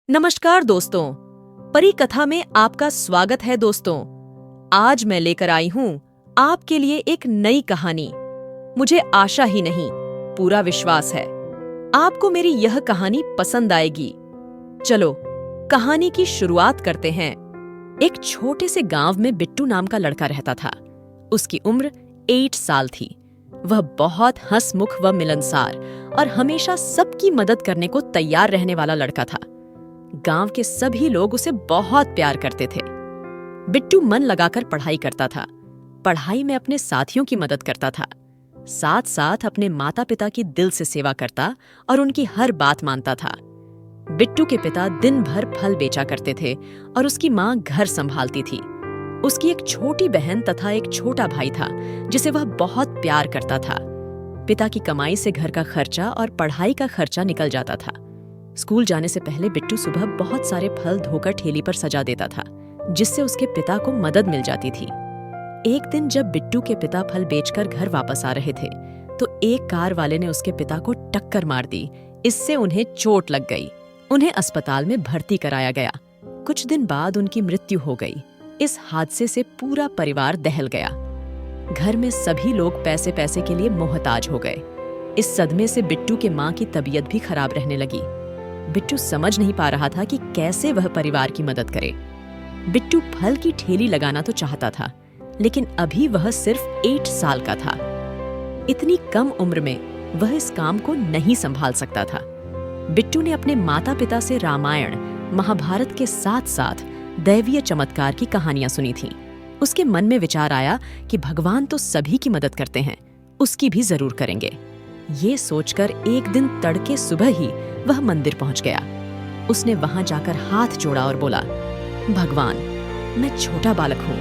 नमस्कार दोस्तों, परी कथा में आपका स्वागत है दोस्तों। आज मैं लेकर आई हूँ आपके लिए एक नई कहानी। मुझे आशा ही नहीं, पूरा विश्वास है आपको मेरी यह कहानी पसंद आएगी। चलो कहानी की शुरुआत करते हैं। एक छोटे से गांव में बिट्टू नाम का लड़का रहता था। उसकी उम्र 8 साल थी। वह बहुत हंसमुख व मिलनसार और हमेशा सबकी मदद करने को तैयार रहने वाला लड़का था। गांव के सभी लोग उसे बहुत प्यार करते थे। बिट्टू मन लगाकर पढ़ाई करता था। पढ़ाई में अपने साथियों की मदद करता था, साथ साथ अपने माता पिता की दिल से सेवा करता और उनकी हर बात मानता था। बिट्टू के पिता दिन भर फल बेचा करते थे और उसकी माँ घर संभालती थी। उसकी एक छोटी बहन तथा एक छोटा भाई था जिसे वह बहुत प्यार करता था। पिता की कमाई से घर का खर्चा और पढ़ाई का खर्चा निकल जाता था। स्कूल जाने से पहले बिट्टू सुबह बहुत सारे फल धोकर ठेली पर सजा देता था, जिससे उसके पिता को मदद मिल जाती थी। एक दिन जब बिट्टू के पिता फल बेचकर घर वापस आ रहे थे तो एक कार वाले ने उसके पिता को टक्कर मार दी। इससे उन्हें चोट लग गई। उन्हें अस्पताल में भर्ती कराया गया। कुछ दिन बाद उनकी मृत्यु हो गई। इस हादसे से पूरा परिवार दहल गया। घर में सभी लोग पैसे पैसे के लिए मोहताज हो गए। इस सदमे से बिट्टू के माँ की तबीयत भी खराब रहने लगी। बिट्टू समझ नहीं पा रहा था कि कैसे वह परिवार की मदद करे। बिट्टू फल की ठेली लगाना तो चाहता था, लेकिन अभी वह सिर्फ 8 साल का था। इतनी कम उम्र में वह इस काम को नहीं संभाल सकता था। बिट्टू ने अपने माता पिता से रामायण, महाभारत के साथ साथ दैवीय चमत्कार की कहानियां सुनी थीं। उसके मन में विचार आया कि भगवान तो सभी की मदद करते हैं, उसकी भी जरूर करेंगे। ये सोचकर एक दिन तड़के सुबह ही वह मंदिर पहुंच गया। उसने वहां जाकर हाथ जोड़ा और बोला, भगवान, मैं छोटा बालक हूँ,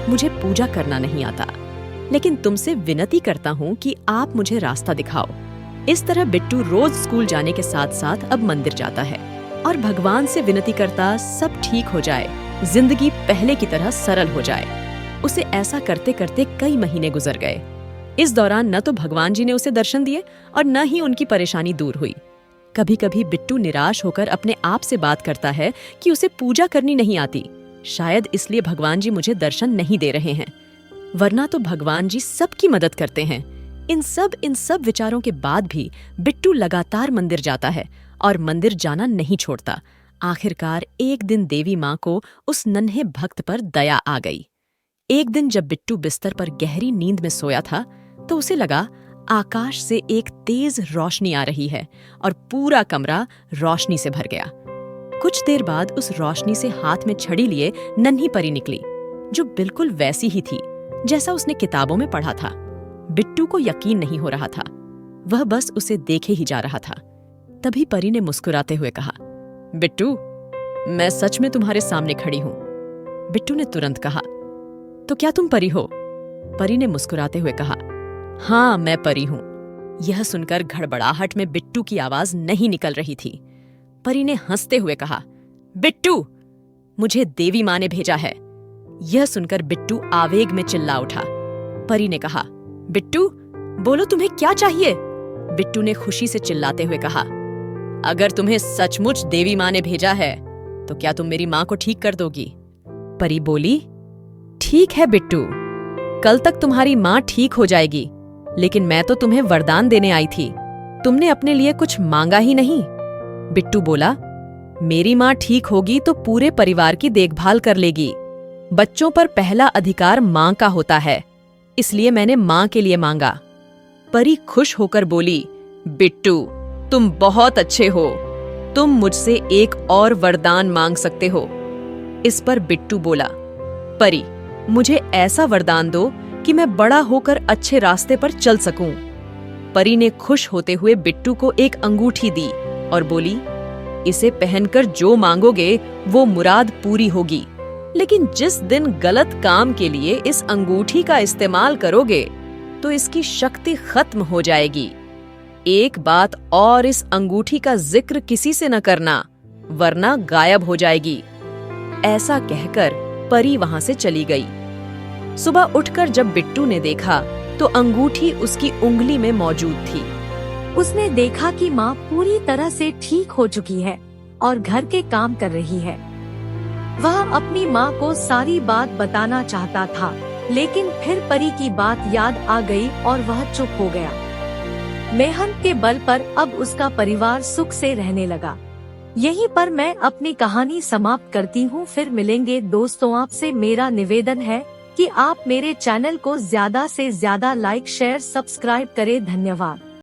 मुझे पूजा करना नहीं आता, लेकिन तुमसे विनती करता हूँ कि आप मुझे रास्ता दिखाओ। इस तरह बिट्टू रोज स्कूल जाने के साथ साथ अब मंदिर जाता है और भगवान से विनती करता सब ठीक हो जाए, जिंदगी पहले की तरह सरल हो जाए। उसे ऐसा करते करते कई महीने गुजर गए। इस दौरान न तो भगवान जी ने उसे दर्शन दिए और न ही उनकी परेशानी दूर हुई। कभी कभी बिट्टू निराश होकर अपने आप से बात करता है कि उसे पूजा करनी नहीं आती, शायद इसलिए भगवान जी मुझे दर्शन नहीं दे रहे हैं, वरना तो भगवान जी सबकी मदद करते हैं। इन सब विचारों के बाद भी बिट्टू लगातार मंदिर जाता है और मंदिर जाना नहीं छोड़ता। आखिरकार एक दिन देवी माँ को उस नन्हे भक्त पर दया आ गई। एक दिन जब बिट्टू बिस्तर पर गहरी नींद में सोया था तो उसे लगा आकाश से एक तेज रोशनी आ रही है और पूरा कमरा रोशनी से भर गया। कुछ देर बाद उस रोशनी से हाथ में छड़ी लिए नन्ही परी निकली, जो बिल्कुल वैसी ही थी जैसा उसने किताबों में पढ़ा था। बिट्टू को यकीन नहीं हो रहा था, वह बस उसे देखे ही जा रहा था। तभी परी ने मुस्कुराते हुए कहा, बिट्टू, मैं सच में तुम्हारे सामने खड़ी हूं। बिट्टू ने तुरंत कहा, तो क्या तुम परी हो? परी ने मुस्कुराते हुए कहा, हाँ, मैं परी हूं। यह सुनकर घड़बड़ाहट में बिट्टू की आवाज नहीं निकल रही थी। परी ने हंसते हुए कहा, बिट्टू, मुझे देवी माँ ने भेजा है। यह सुनकर बिट्टू आवेग में चिल्ला उठा। परी ने कहा, बिट्टू, बोलो तुम्हें क्या चाहिए? बिट्टू ने खुशी से चिल्लाते हुए कहा, अगर तुम्हें सचमुच देवी माँ ने भेजा है तो क्या तुम मेरी माँ को ठीक कर दोगी? परी बोली, ठीक है बिट्टू, कल तक तुम्हारी माँ ठीक हो जाएगी, लेकिन मैं तो तुम्हें वरदान देने आई थी, तुमने अपने लिए कुछ मांगा ही नहीं। बिट्टू बोला, मेरी माँ ठीक होगी तो पूरे परिवार की देखभाल कर लेगी। बच्चों पर पहला अधिकार माँ का होता है, इसलिए मैंने माँ के लिए मांगा। परी खुश होकर बोली, बिट्टू, तुम बहुत अच्छे हो, तुम मुझसे एक और वरदान मांग सकते हो। इस पर बिट्टू बोला, परी, मुझे ऐसा वरदान दो कि मैं बड़ा होकर अच्छे रास्ते पर चल सकूं। परी ने खुश होते हुए बिट्टू को एक अंगूठी दी और बोली, इसे पहनकर जो मांगोगे वो मुराद पूरी होगी, लेकिन जिस दिन गलत काम के लिए इस अंगूठी का इस्तेमाल करोगे तो इसकी शक्ति खत्म हो जाएगी। एक बात और, इस अंगूठी का जिक्र किसी से न करना, वरना गायब हो जाएगी। ऐसा कहकर परी वहां से चली गई। सुबह उठकर जब बिट्टू ने देखा तो अंगूठी उसकी उंगली में मौजूद थी। उसने देखा कि माँ पूरी तरह से ठीक हो चुकी है और घर के काम कर रही है। वह अपनी माँ को सारी बात बताना चाहता था, लेकिन फिर परी की बात याद आ गई और वह चुप हो गया। मेहनत के बल पर अब उसका परिवार सुख से रहने लगा। यहीं पर मैं अपनी कहानी समाप्त करती हूँ। फिर मिलेंगे दोस्तों। आपसे मेरा निवेदन है कि आप मेरे चैनल को ज्यादा से ज्यादा लाइक शेयर सब्सक्राइब करें। धन्यवाद।